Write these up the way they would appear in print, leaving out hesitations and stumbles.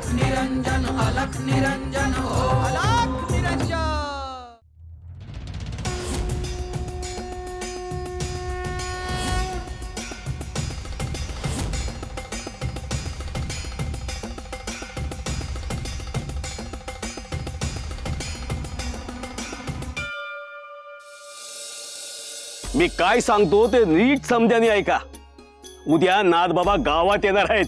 अलख निरंजन अलख निरंजन हो अलख निरंजन। मी काय सांगतो ते नीट समजाने ऐका। उद्या नाथबाबा गावात येणार आहेत,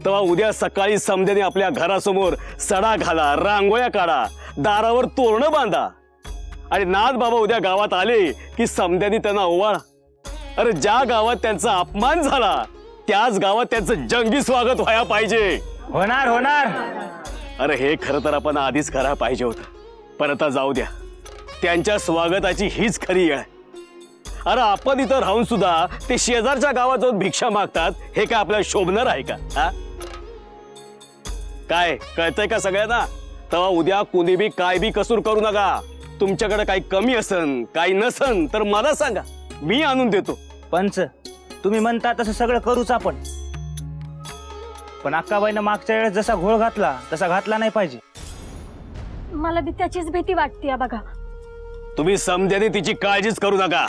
तेव्हा उद्या सकाळी समजाने आपल्या घरासमोर सडा घाला, रांगोळ्या काढा, दारावर तोरणं बांधा आणि नाथबाबा उद्या गावात आले की समजाने त्यांना ओवाळा। अरे ज्या गावात त्यांचा अपमान झाला त्याच गावात त्यांचं जंगी स्वागत व्हायला पाहिजे। होणार होणार। अरे हे खरं तर आपण आधीच करायला पाहिजे होतं, पण आता जाऊ द्या, त्यांच्या स्वागताची हीच खरी वेळ आहे। अरे आपण इथं राहून सुद्धा ते शेजारच्या गावात जाऊन भिक्षा मागतात, हे काय आपल्याला शोभणार आहे का? काय कळतंय का सगळ्यांना? तेव्हा उद्या कोणी बी काय बी कसूर करू नका। तुमच्याकडे काही कमी असन काही नसन तर मला सांगा, मी आणून देतो। पंच तुम्ही म्हणता तसं सगळं करूच आपण, पण अक्काबाईनं मागच्या वेळेस जसा घोळ घातला तसा घातला नाही पाहिजे। मला बी त्याचीच भीती वाटते बघा। तुम्ही समजाने तिची काळजीच करू नका।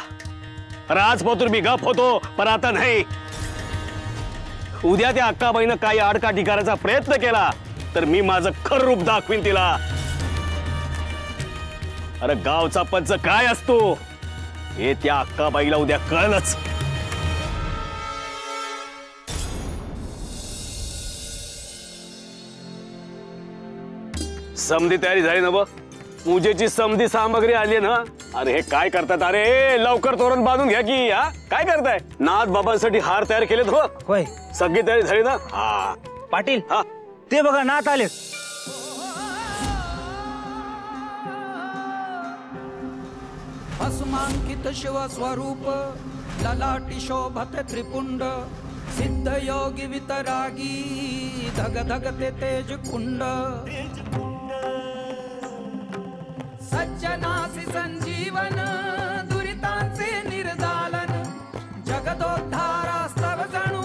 राजपत्र मी गप होतो, पण आता नाही। उद्या त्या अक्काबाईनं काही आडकाठी करायचा प्रयत्न केला तर मी माझं खरं रूप दाखवीन तिला। अरे गावचा पंच काय असतो हे त्या अक्काबाईला उद्या कळलंच। समधी तयारी झाली ना? बघ पूजेची समधी सामग्री आली ना? अरे हे काय करतात? अरे लवकर तोरण बांधून घ्या की। काय करताय? नाथ बाबांसाठी हार तयार केलेत हो? होय सगळी तयारी झाली ना? हा पाटील, ते बघा नाथ आले। भस्मांकित शिव स्वरूप ललाटी शोभत त्रिपुंड सिद्ध योगी वितरागी धग धगते तेज कुंड सज्जनासी संजीवन दुरितांचे निर्दालन जगदोद्धारास्तव जणू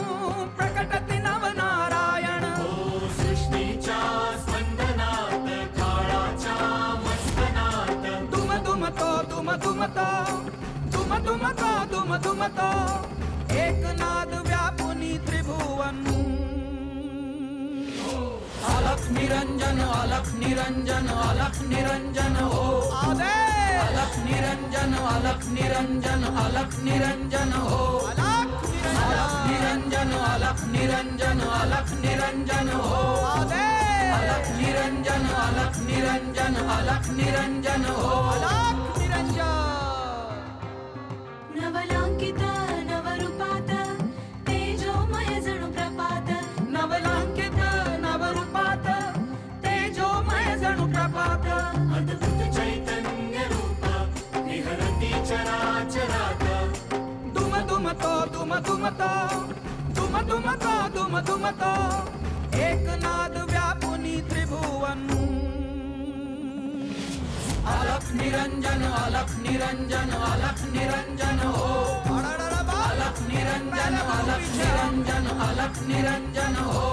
प्रकटति नवनारायण सृष्टीच्या स्पंदनात काळाच्या मस्तनात दुम दुमतो दुम दुमतो दुम दुमतो दुम दुमतो एकनाद व्यापुनी त्रिभुवन अलख निरंजन अलख निरंजन अलख निरंजन हो अलख निरंजन अलख निरंजन अलख निरंजन हो अलख निरंजन अलख निरंजन अलख निरंजन हो अलख निरंजन अलख निरंजन अलख निरंजन हो अलख निरंजन। नवलांकित नवरूपात तेजोमय जणू प्रपात नवलांकित नवरूपात तेजोमय जणू प्रपात अद्भुत चैतन्य रूप विहरती चराचरात दुम दुमतो दुम दुमतो दुम दुमतो दुम दुमतो एकनाद व्यापुनी त्रिभुवन अलख निरंजन अलख निरंजन अलख निरंजन हो अलख निरंजन अलख निरंजन अलख निरंजन हो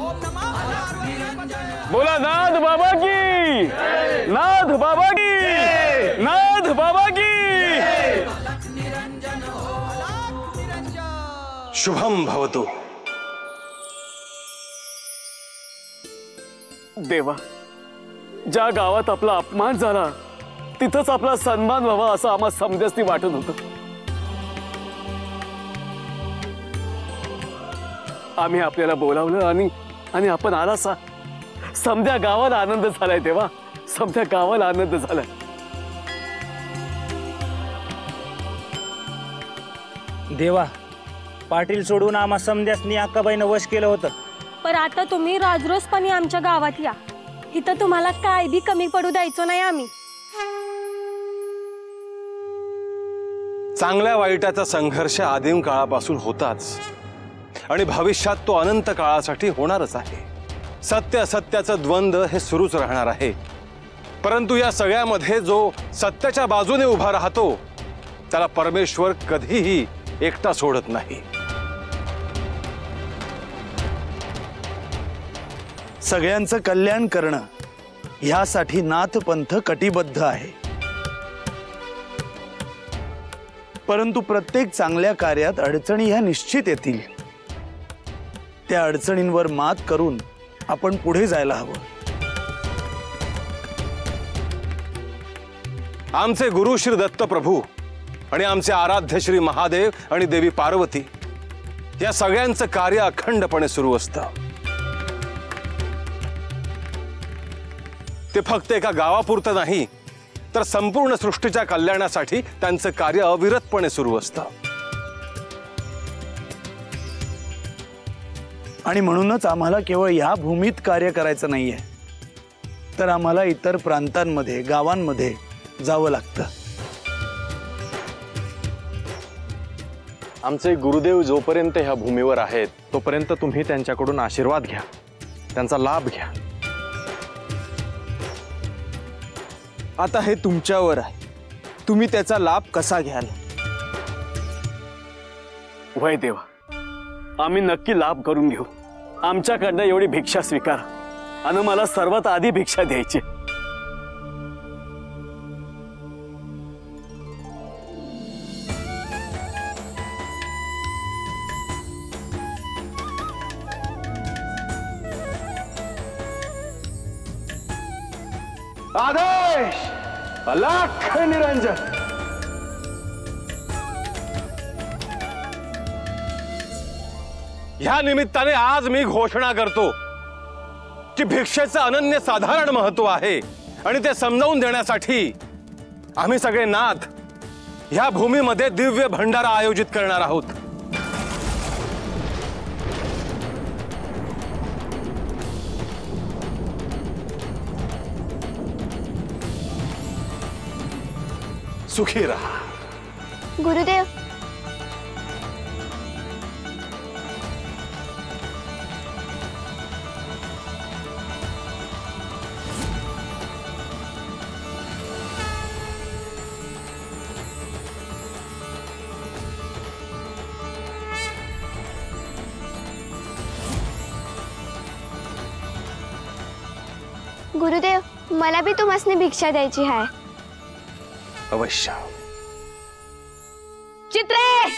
ओम नमः अलख निरंजन। बोला नाथ बाबा की, नाथ बाबा की, नाथ बाबा की। अलख निरंजन हो अलख निरंजन। शुभम भवतु। देवा, ज्या गावात आपला अपमान झाला तिथंच आपला सन्मान व्हावा असं आम्हा समजस्ती वाटत होतं। आम्ही आपल्याला बोलावलं आणि आपण आलासा। समध्या गावाला आनंद झालाय तेव्हा, समध्या गावाला आनंद झालाय। देवा, पाटील सोडून आम्हा समध्यासनी अक्काबाईनं वश केलं होतं, पण आता तुम्ही राजरोसपणे आमच्या गावात या। इथं तुम्हाला काय बी कमी पडू द्यायचो नाही आम्ही। चांगल्या वाईटाचा संघर्ष आदिम काळापासून होताच आणि भविष्यात तो अनंत काळासाठी होणारच आहे। सत्य असत्याचं द्वंद्व हे सुरूच राहणार आहे, परंतु या सगळ्यामध्ये जो सत्याच्या बाजूने उभा राहतो त्याला परमेश्वर कधीही एकटा सोडत नाही। सगळ्यांचं कल्याण करणं ह्यासाठी नाथपंथ कटिबद्ध आहे। परंतु प्रत्येक चांगल्या कार्यात अडचणी ह्या निश्चित येतील। त्या अडचणींवर मात करून आपण पुढे जायला हवं। आमचे गुरु श्री दत्त प्रभू आणि आमचे आराध्य श्री महादेव आणि देवी पार्वती या सगळ्यांचं कार्य अखंडपणे सुरू असतं। ते फक्त एका गावापुरतं नाही तर संपूर्ण सृष्टीच्या कल्याणासाठी त्यांचं कार्य अविरतपणे सुरू असतं। आणि म्हणूनच आम्हाला केवळ ह्या भूमीत कार्य करायचं नाहीये, तर आम्हाला इतर प्रांतांमध्ये, गावांमध्ये जावं लागतं। आमचे गुरुदेव जोपर्यंत ह्या भूमीवर आहेत तोपर्यंत तुम्ही त्यांच्याकडून आशीर्वाद घ्या, त्यांचा लाभ घ्या। आता हे तुमच्यावर आहे, तुम्ही त्याचा लाभ कसा घ्याल? वय देवा, आम्ही नक्की लाभ करून घेऊ। आमच्याकडनं एवढी भिक्षा स्वीकार आणि मला सर्वात आधी भिक्षा द्यायची। आदेश, अलख निरंजन। ह्या निमित्ताने आज मी घोषणा करतो की भिक्षेचं अनन्य साधारण महत्व आहे आणि ते समजावून देण्यासाठी आम्ही सगळे नाथ ह्या भूमीमध्ये दिव्य भंडारा आयोजित करणार आहोत। सुखी रहा। गुरुदेव, गुरुदेव, मला भी तुम्हासनी भिक्षा द्यायची आहे। अवश्य। चित्रे,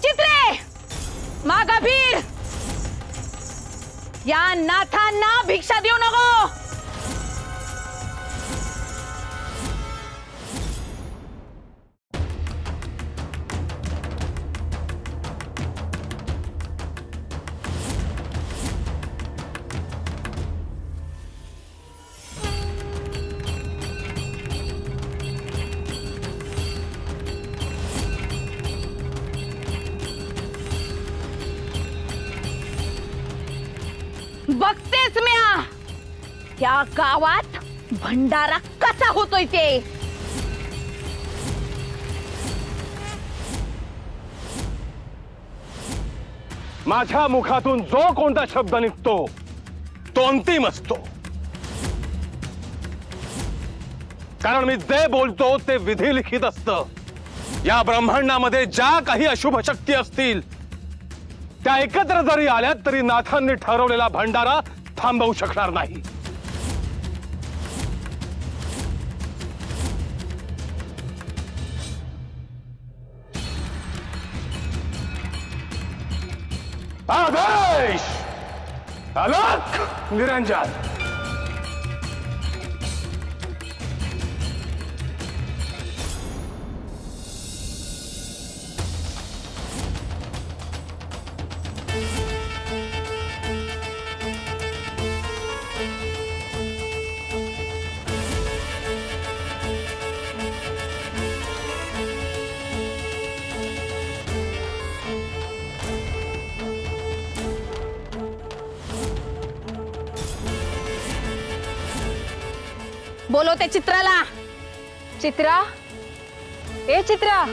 चित्रे, मागा भीड, या नाथांना भिक्षा देऊ नको। बघतेस म्या त्या गावात भंडारा कसा होतोय ते। माझ्या मुखातून जो कोणता शब्द निघतो तो अंतिम असतो, कारण मी जे बोलतो ते विधी लिखित असतं। या ब्रह्मांडामध्ये ज्या काही अशुभ शक्ती असतील त्या एकत्र जरी आल्या तरी नाथांनी ठरवलेला भंडारा थांबवू शकणार नाही। आदेश, अलख निरंजन। बोलो ते चित्राला। चित्रा, ए चित्रा,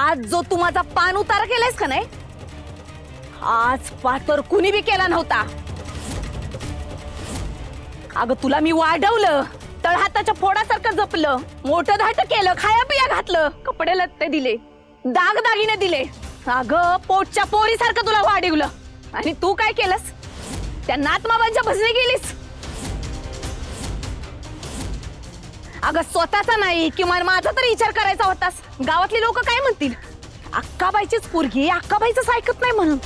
आज जो तू माझा पान उतारा केलायस का नाही, आज पातर कुणी बी केला नव्हता. अगं तुला मी वाढवलं, तळहाताच्या फोडासारखं जपलं, मोठं धाट केलं, खाया पिया घातलं, कपडे लत्ते दिले, दागदागिने दिले. अगं पोटच्या पोरीसारखं तुला वाढवलं. आणि तू काय केलंस? त्या नातमाबांच्या भजनी गेलीस. अगं स्वतःचा नाही किंवा माझा तरी विचार करायचा होतास. गावातली लोक काय म्हणतील? अक्काबाईचीच पोरगी अक्काबाईच ऐकत नाही म्हणून.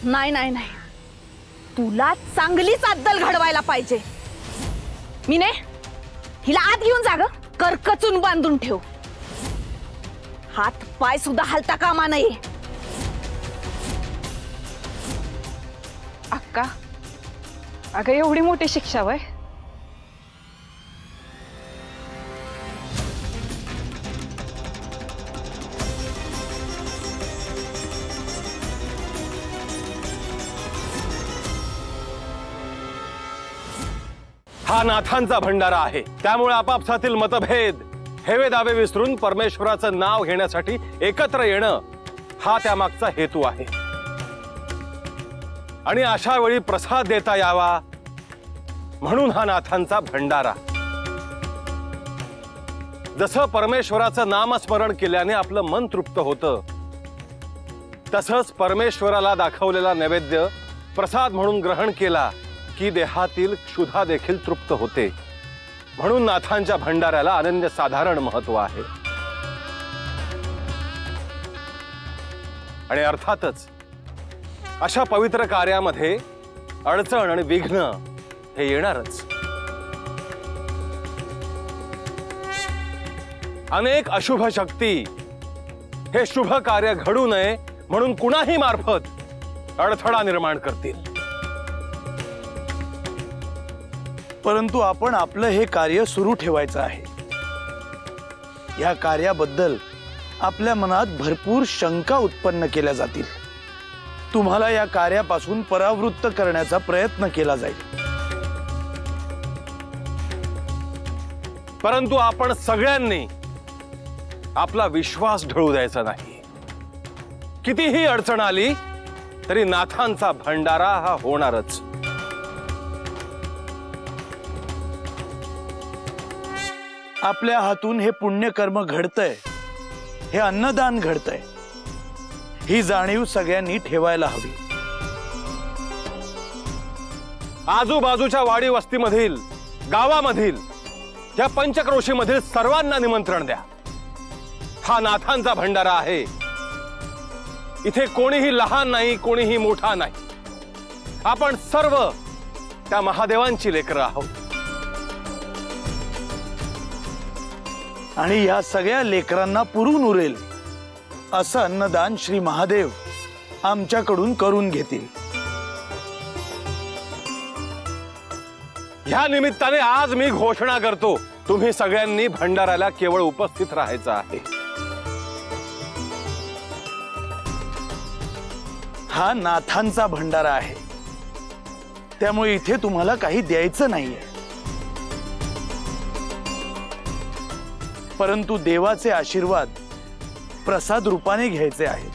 नाही नाही नाही, तुला चांगलीच अद्दल घडवायला पाहिजे. मी ने हिला आत घेऊन जा ग, करकचून बांधून ठेव. हात पाय सुद्धा हलता कामा नये. अक्का, अगं एवढी मोठी शिक्षा वय? हा नाथांचा भंडारा आहे. त्यामुळे आपापसातील मतभेद, हेवे दावे विसरून परमेश्वराचं नाव घेण्यासाठी एकत्र येणं हा त्यामागचा हेतू आहे. आणि अशा वेळी प्रसाद देता यावा म्हणून हा नाथांचा भंडारा. जसं परमेश्वराचं नामस्मरण केल्याने आपलं मन तृप्त होतं, तसंच परमेश्वराला दाखवलेला नैवेद्य प्रसाद म्हणून ग्रहण केला की देहातील क्षुधा देखील तृप्त होते. म्हणून नाथांच्या भंडाऱ्याला अनन्यसाधारण महत्व आहे. आणि अर्थातच अशा पवित्र कार्यामध्ये अडचण आणि विघ्न हे येणारच. अनेक अशुभ शक्ती हे शुभ कार्य घडू नये म्हणून कुणाही मार्फत अडथळा निर्माण करतील. परंतु आपण आपलं हे कार्य सुरू ठेवायचं आहे. या कार्याबद्दल आपल्या मनात भरपूर शंका उत्पन्न केल्या जातील. तुम्हाला या कार्यापासून परावृत्त करण्याचा प्रयत्न केला जाईल. परंतु आपण सगळ्यांनी आपला विश्वास ढळू द्यायचा नाही. कितीही अडचण आली तरी नाथांचा भंडारा हा होणारच. आपल्या हातून हे पुण्यकर्म घडतंय, हे अन्नदान घडतंय, ही जाणीव सगळ्यांनी ठेवायला हवी. आजूबाजूच्या वाडी वस्तीमधील, गावामधील, या पंचक्रोशीमधील सर्वांना निमंत्रण द्या. हा नाथांचा भंडारा आहे. इथे कोणीही लहान नाही, कोणीही मोठा नाही. आपण सर्व त्या महादेवांची लेकरं आहोत. आणि या सगळ्या लेकरांना पुरून उरेल असं अन्नदान श्री महादेव आमच्याकडून करून घेतील. ह्या निमित्ताने आज मी घोषणा करतो, तुम्ही सगळ्यांनी भंडाऱ्याला केवळ उपस्थित राहायचं आहे. हा नाथांचा भंडारा आहे, त्यामुळे इथे तुम्हाला काही द्यायचं नाहीये. परंतु देवाचे आशीर्वाद प्रसाद रूपाने घ्यायचे आहेत.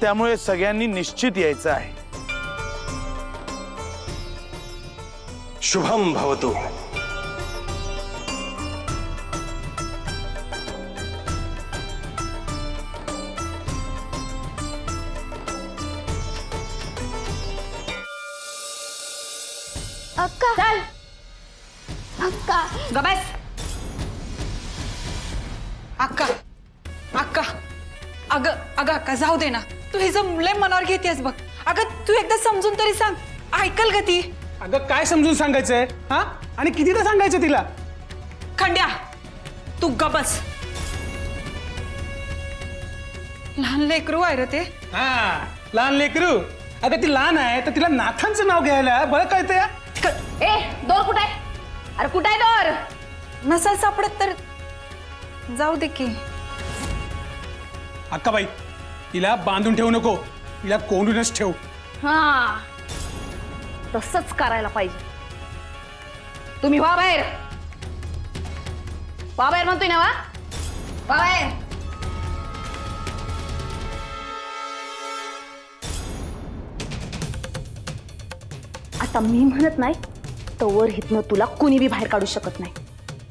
त्यामुळे सगळ्यांनी निश्चित यायचं आहे. शुभम भवतु. अक्का, चल अक्का, गबस. अक्का, अक्का, अगं अगं अक्का जाऊ दे ना. तू हे जर लय मनावर घेतेस बघ. अगं तू एकदा समजून तरी सांग, ऐकल का ती? अगं काय समजून सांगायचंय हा? आणि कितीदा सांगायचं तिला? खंड्या तू गबस. लहान लेकरू आहे रे ते. हा लहान लेकरू. अगं ती लहान आहे तर तिला नाथांचं नाव घ्यायला बरं कळतंय. ए दोर कुठे आहे? अरे कुठे आहे दोर? नसेल सापडत तर जाऊ दे की. अक्काबाई तिला बांधून ठेवू नको, तिला कोंडूनच ठेव. हा तसंच करायला पाहिजे. तुम्ही वा बाहेर. वा बाहेर म्हणतोय ना. वा बाहेर. आता मी म्हणत नाही तवर हितनं तुला कुणी बी बाहेर काढू शकत नाही.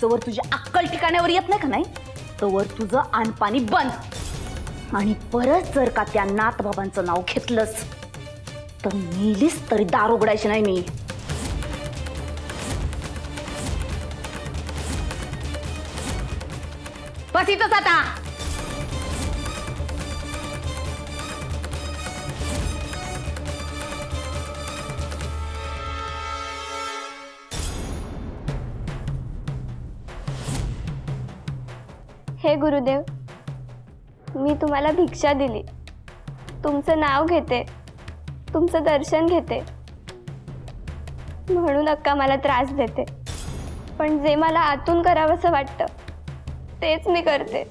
तवर तुझ्या अक्कल ठिकाण्यावर येत नाही का नाही तवर तुझं आणपाणी बंद. आणि परत जर का त्या नाथबाबांचं नाव घेतलंस तर मेलीस तरी दार उघडायची नाही मी. बस इथंच आता. हे गुरुदेव, मी तुम्हाला भिक्षा दिली, तुमचं नाव घेते, तुमचं दर्शन घेते, म्हणून अक्का मला त्रास देते. पण जे मला आतून करावंसं वाटतं तेच मी करते.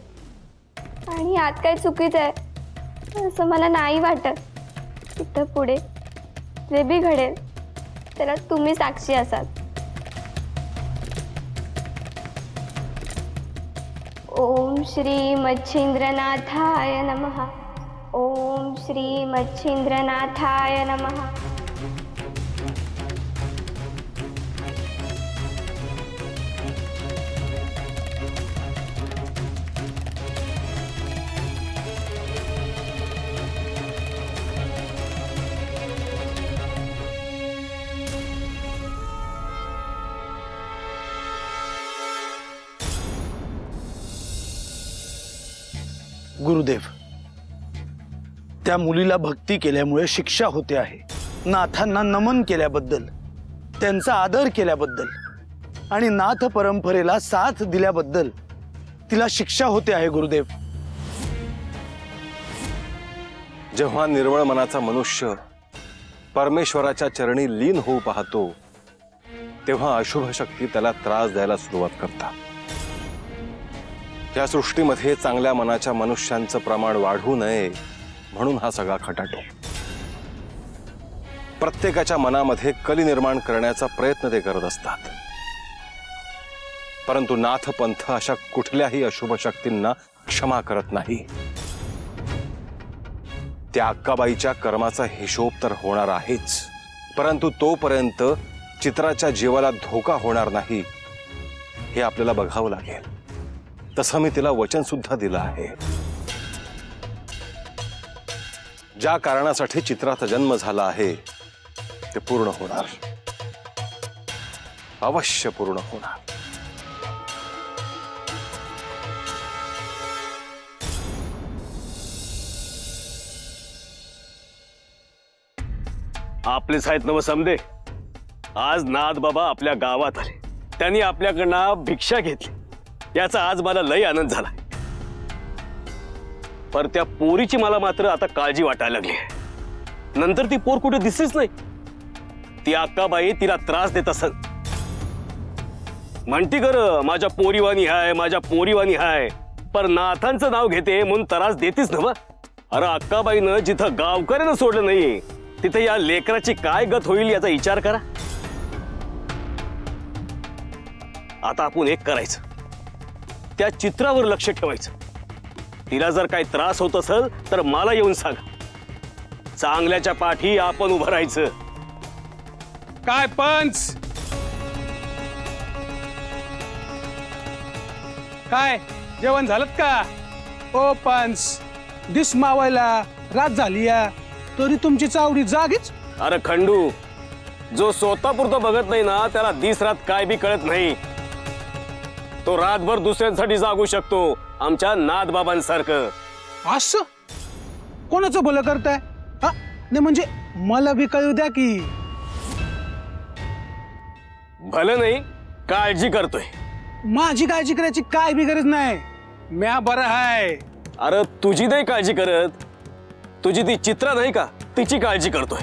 आणि यात काय चुकीचं आहे असं मला नाही वाटत. तिथं पुढे जे बी घडेल त्याला तुम्ही साक्षी असाल. ओम श्री मच्छिंद्रनाथाय नमः. ओम श्री मच्छिंद्रनाथाय नमः. गुरुदेव, त्या मुलीला भक्ती केल्यामुळे शिक्षा होते आहे. नाथांना नमन केल्याबद्दल, त्यांचा आदर केल्याबद्दल आणि नाथ परंपरेला साथ दिल्याबद्दल तिला शिक्षा होते आहे. गुरुदेव, जेव्हा निर्मळ मनाचा मनुष्य परमेश्वराच्या चरणी लीन होऊ पाहतो तेव्हा अशुभ शक्ती त्याला त्रास द्यायला सुरुवात करतात. या सृष्टीमध्ये चांगल्या मनाच्या मनुष्यांचं प्रमाण वाढू नये म्हणून हा सगळा खटाटो. प्रत्येकाच्या मनामध्ये कली निर्माण करण्याचा प्रयत्न ते करत असतात. परंतु नाथ पंथ अशा कुठल्याही अशुभ शक्तींना क्षमा करत नाही. त्या अक्काबाईच्या कर्माचा हिशोब तर होणार आहेच, परंतु तोपर्यंत चित्राच्या जीवाला धोका होणार नाही हे आपल्याला बघावं लागेल. तसं मी तिला वचन सुद्धा दिलं आहे. ज्या कारणासाठी चित्राचा जन्म झाला आहे ते पूर्ण होणार, अवश्य पूर्ण होणार. आपलेच आहेत नव समदे. आज नाथ बाबा आपल्या गावात आले, त्यांनी आपल्याकडनं भिक्षा घेतली, याचा आज मला लय आनंद झाला. पर त्या पोरीची मला मात्र आता काळजी वाटायला लागली. नंतर ती पोर कुठे दिसलीच नाही. ती अक्काबाई तिला त्रास देत असत. म्हणती कर माझ्या पोरीवानी हाय, माझ्या पोरीवानी हाय, पर नाथांचं नाव घेते म्हणून त्रास देतीच ना. अरे अक्काबाईनं जिथं गावकऱ्यानं सोडलं नाही तिथं या लेकराची काय गत होईल याचा विचार करा. आता आपण एक करायचं, त्या चित्रावर लक्ष ठेवायचं. तिला जर काही त्रास होत असेल तर मला येऊन सांगा. चांगल्याच्या पाठी आपण उभं राहायचं. काय पंच, काय जेवण झालं का? ओ पंच, दिस मावायला रात झाली तरी तुमची चावडी जागीच. अरे खंडू, जो स्वतःपुरतं बघत नाही ना त्याला दिस रात काय बी कळत नाही. तो रातभर दुसऱ्यांसाठी जागू शकतो, आमच्या नाथबाबांसारखं. असं कोणाचं भलं करताय? नाही म्हणजे मला बी कळू द्या की. भलं नाही, काळजी करतोय. माझी काळजी करायची काय बी गरज नाही, म्या बरं आहे. अरे तुझी नाही काळजी करत, तुझी ती चित्रा नाही का तिची काळजी करतोय.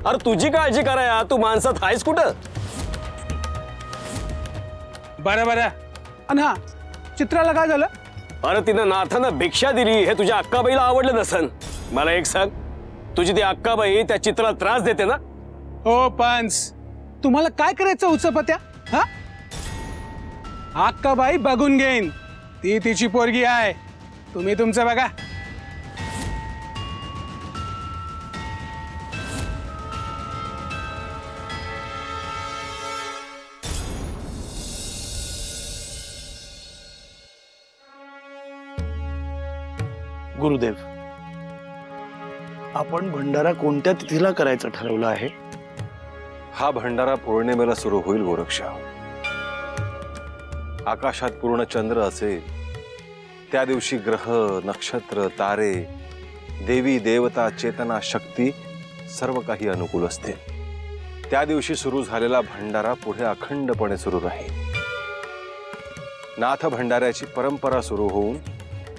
अरे तुझी काळजी कराया तू माणसात आहेस कुठं? बरं बरं. आणि हा चित्राला काय झालं? अरे तिनं नाथानं भिक्षा दिली हे तुझ्या अक्काबाईला आवडलं नसन. मला एक सांग, तुझी ती अक्काबाई त्या चित्राला त्रास देते ना? हो पंच, तुम्हाला काय करायचं उचपत्या? हा, अक्काबाई बघून घेईन, ती तिची पोरगी आहे, तुम्ही तुमचं बघा. गुरुदेव, आपण भंडारा कोणत्या तिथीला करायचं ठरवलं आहे? हा भंडारा पौर्णिमेला सुरू होईल गोरक्षा. आकाशात पूर्ण चंद्र असेल, त्या दिवशी ग्रह, नक्षत्र, तारे, देवी देवता, चेतना, शक्ती सर्व काही अनुकूल असते. त्या दिवशी सुरू झालेला भंडारा पुढे अखंडपणे सुरू राहील. नाथ भंडाऱ्याची परंपरा सुरू होऊन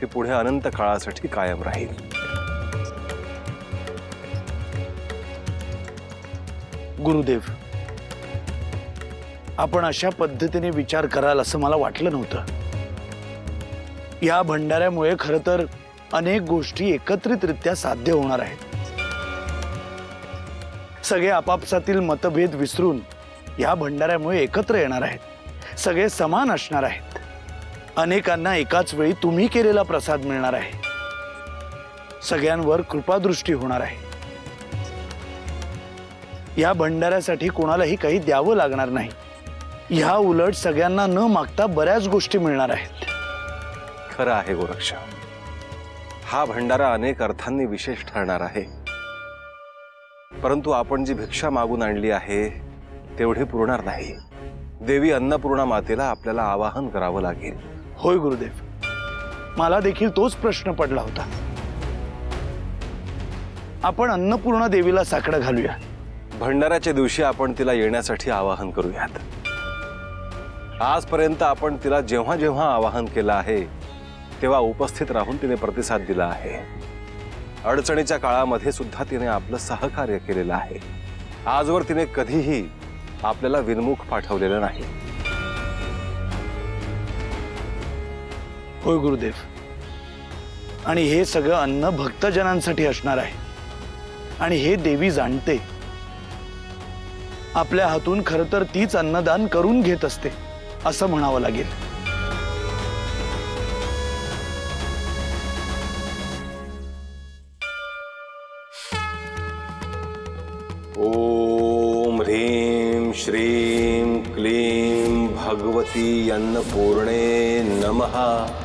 ती पुढे अनंत काळासाठी कायम राहील. गुरुदेव, आपण अशा पद्धतीने विचार कराल असं मला वाटलं नव्हतं. या भंडाऱ्यामुळे खरं तर अनेक गोष्टी एकत्रितरित्या साध्य होणार आहेत. सगळे आपापसातील मतभेद विसरून या भंडाऱ्यामुळे एकत्र येणार आहेत. सगळे समान असणार आहेत. अनेकांना एकाच वेळी तुम्ही केलेला प्रसाद मिळणार आहे. सगळ्यांवर कृपादृष्टी होणार आहे. या भंडाऱ्यासाठी कोणालाही काही द्यावं लागणार नाही. ह्या उलट सगळ्यांना न मागता बऱ्याच गोष्टी मिळणार आहेत. खरं आहे गोरक्षा, हा भंडारा अनेक अर्थांनी विशेष ठरणार आहे. परंतु आपण जी भिक्षा मागून आणली आहे तेवढी पुरणार नाही. देवी अन्नपूर्णा मातेला आपल्याला आवाहन करावं लागेल. होय गुरुदेव, मला देखील तोच प्रश्न पडला होता. आपण अन्नपूर्णा देवीला साकडं घालूया. भंडाऱ्याच्या दिवशी आपण तिला येण्यासाठी आवाहन करूयात. आजपर्यंत आपण तिला जेव्हा जेव्हा आवाहन केलं आहे तेव्हा उपस्थित राहून तिने प्रतिसाद दिला आहे. अडचणीच्या काळामध्ये सुद्धा तिने आपलं सहकार्य केलेलं आहे. आजवर तिने कधीही आपल्याला विनमुख पाठवलेलं नाही. होय गुरुदेव, आणि हे सगळं अन्न भक्तजनांसाठी असणार आहे. आणि हे देवी जाणते. आपल्या हातून खरं तर तीच अन्नदान करून घेत असते असं म्हणावं लागेल. ओम ह्रीं श्रीं क्लीं भगवती अन्नपूर्णे नमः.